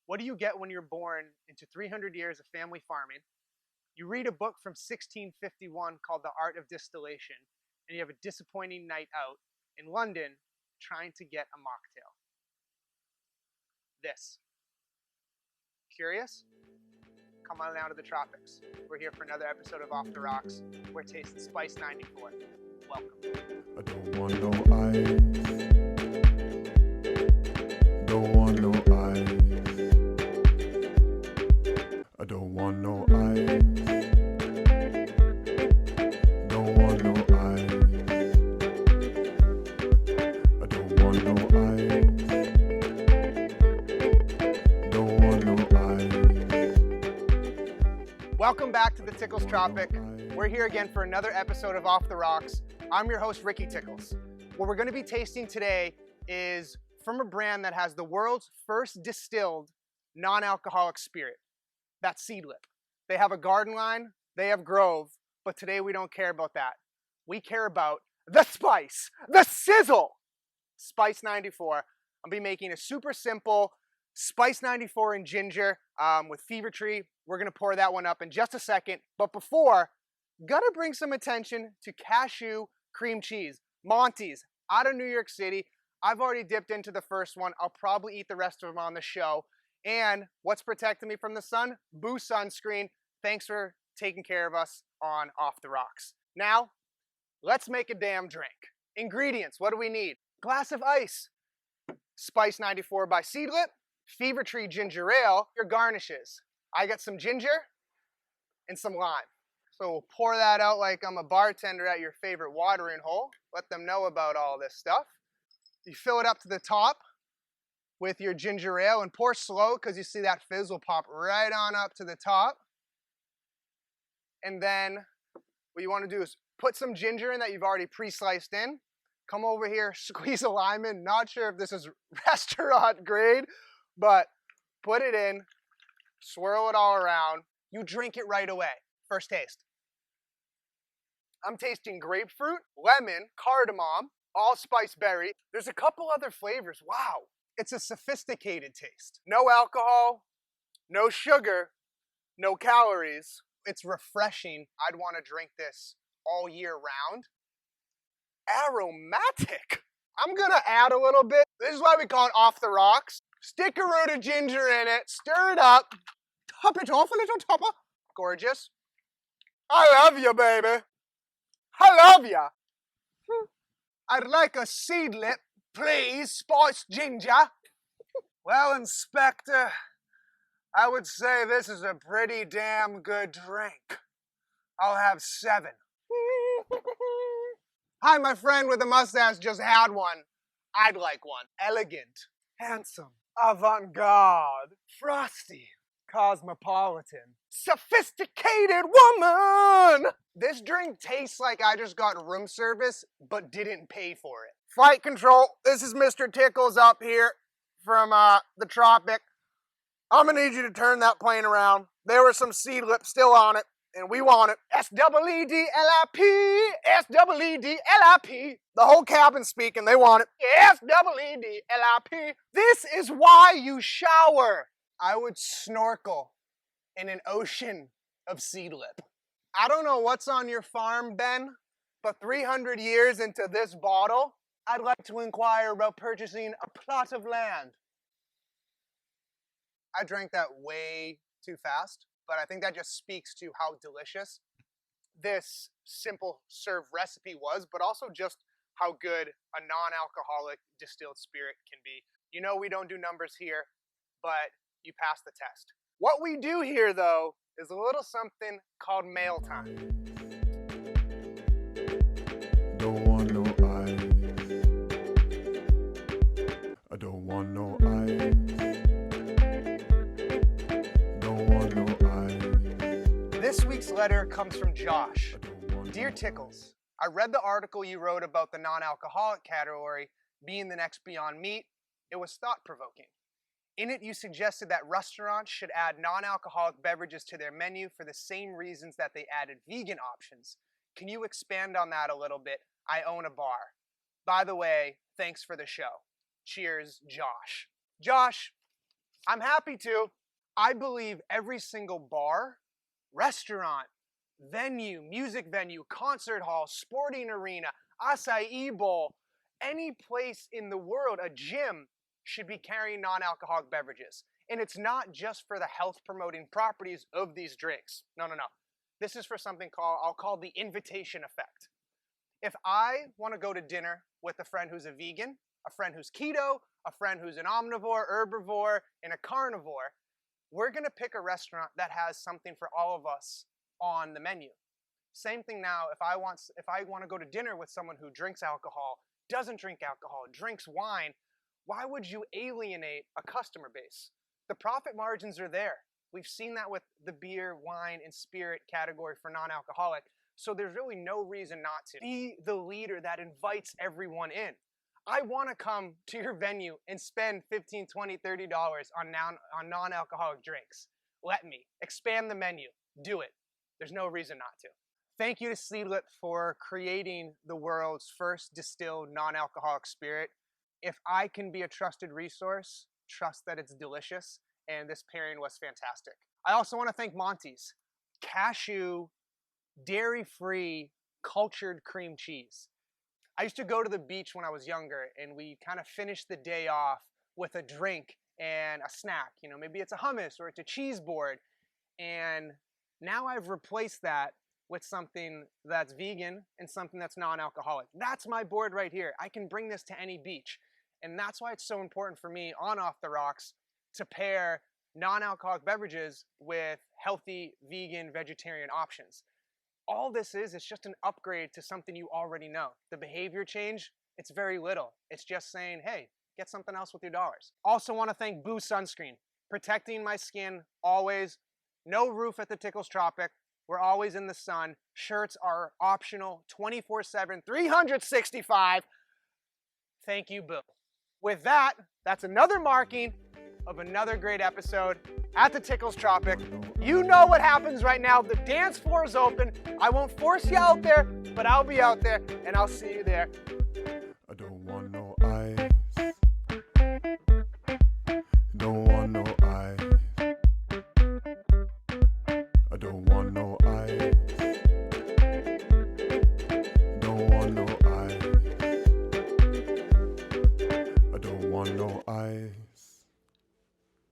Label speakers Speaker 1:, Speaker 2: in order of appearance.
Speaker 1: What do you get when you're born into 300 years of family farming? You read a book from 1651 called The Art of Distillation, and you have a disappointing night out in London trying to get a mocktail. This. Curious? Come on down to the tropics. We're here for another episode of Off the Rocks. We're tasting Spice 94. Welcome.
Speaker 2: I don't want no ice. Don't want no ice. I don't want no ice. Don't want no ice. I don't want no ice. Don't want no ice.
Speaker 1: Welcome back to the Tickles Tropic. We're here again for another episode of Off the Rocks. I'm your host, RickieTicklez. What we're going to be tasting today is from a brand that has the world's first distilled non-alcoholic spirit. That's Seedlip. They have a garden line, they have Grove, but today we don't care about that. We care about the spice, the sizzle. Spice 94. I'll be making a super simple Spice 94 in ginger with Fever Tree. We're going to pour that one up in just a second. But before, gotta bring some attention to cashew cream cheese. Monty's out of New York City. I've already dipped into the first one. I'll probably eat the rest of them on the show. And what's protecting me from the sun? Boo sunscreen. Thanks for taking care of us on Off the Rocks. Now, let's make a damn drink. Ingredients, what do we need? Glass of ice. Spice 94 by Seedlip. Fever Tree ginger ale. Your garnishes. I got some ginger and some lime. So we'll pour that out like I'm a bartender at your favorite watering hole. Let them know about all this stuff. You fill it up to the top with your ginger ale and pour slow because you see that fizz will pop right on up to the top. And then what you want to do is put some ginger in that you've already pre-sliced in. Come over here, squeeze a lime in. Not sure if this is restaurant grade, but put it in, swirl it all around. You drink it right away. First taste. I'm tasting grapefruit, lemon, cardamom, allspice berry. There's a couple other flavors. Wow. It's a sophisticated taste. No alcohol, no sugar, no calories. It's refreshing. I'd want to drink this all year round. Aromatic. I'm going to add a little bit. This is why we call it Off the Rocks. Stick a root of ginger in it, stir it up, top it off a little topper. Gorgeous. I love you, baby. I love ya. I'd like a Seedlip, please, spiced ginger. Well, Inspector, I would say this is a pretty damn good drink. I'll have 7. Hi, my friend with the mustache just had one. I'd like one. Elegant, handsome, avant-garde, frosty, cosmopolitan, sophisticated woman! This drink tastes like I just got room service, but didn't pay for it. Flight control, this is Mr. Tickles up here from the tropic. I'm gonna need you to turn that plane around. There was some Seedlip still on it, and we want it. S-E-E-D-L-I-P, S-E-E-D-L-I-P. The whole cabin speaking, they want it. S-E-E-D-L-I-P. This is why you shower. I would snorkel in an ocean of Seedlip. I don't know what's on your farm, Ben, but 300 years into this bottle, I'd like to inquire about purchasing a plot of land. I drank that way too fast, but I think that just speaks to how delicious this simple serve recipe was, but also just how good a non-alcoholic distilled spirit can be. You know we don't do numbers here, but you pass the test. What we do here, though, is a little something called mail time.
Speaker 2: Don't want no ice. I don't want no ice. Don't want no ice.
Speaker 1: This week's letter comes from Josh. Dear Tickles, I read the article you wrote about the non-alcoholic category being the next Beyond Meat. It was thought-provoking. In it, you suggested that restaurants should add non-alcoholic beverages to their menu for the same reasons that they added vegan options. Can you expand on that a little bit? I own a bar. By the way, thanks for the show. Cheers, Josh. Josh, I'm happy to. I believe every single bar, restaurant, venue, music venue, concert hall, sporting arena, acai bowl, any place in the world, a gym, should be carrying non-alcoholic beverages. And it's not just for the health-promoting properties of these drinks. No. This is for something I'll call the invitation effect. If I want to go to dinner with a friend who's a vegan, a friend who's keto, a friend who's an omnivore, herbivore, and a carnivore, we're going to pick a restaurant that has something for all of us on the menu. Same thing now, if I want to go to dinner with someone who drinks alcohol, doesn't drink alcohol, drinks wine, why would you alienate a customer base? The profit margins are there. We've seen that with the beer, wine, and spirit category for non-alcoholic, so there's really no reason not to. Be the leader that invites everyone in. I want to come to your venue and spend $15, $20, $30 on non-alcoholic drinks. Let me. Expand the menu. Do it. There's no reason not to. Thank you to Seedlip for creating the world's first distilled non-alcoholic spirit. If I can be a trusted resource, trust that it's delicious, and this pairing was fantastic. I also want to thank Monty's. Cashew, dairy-free, cultured cream cheese. I used to go to the beach when I was younger, and we kind of finished the day off with a drink and a snack. You know, maybe it's a hummus or it's a cheese board. And now I've replaced that with something that's vegan and something that's non-alcoholic. That's my board right here. I can bring this to any beach. And that's why it's so important for me on Off the Rocks to pair non-alcoholic beverages with healthy, vegan, vegetarian options. All this is, it's just an upgrade to something you already know. The behavior change, it's very little. It's just saying, hey, get something else with your dollars. Also want to thank Boo Sunscreen, protecting my skin always. No roof at the Tickles Tropic. We're always in the sun. Shirts are optional, 24/7, 365. Thank you, Boo. With that, that's another marking of another great episode at the Tickles Tropic. You know what happens right now. The dance floor is open. I won't force you out there, but I'll be out there, and I'll see you there.
Speaker 2: I don't want no ice. Don't want no ice. I don't want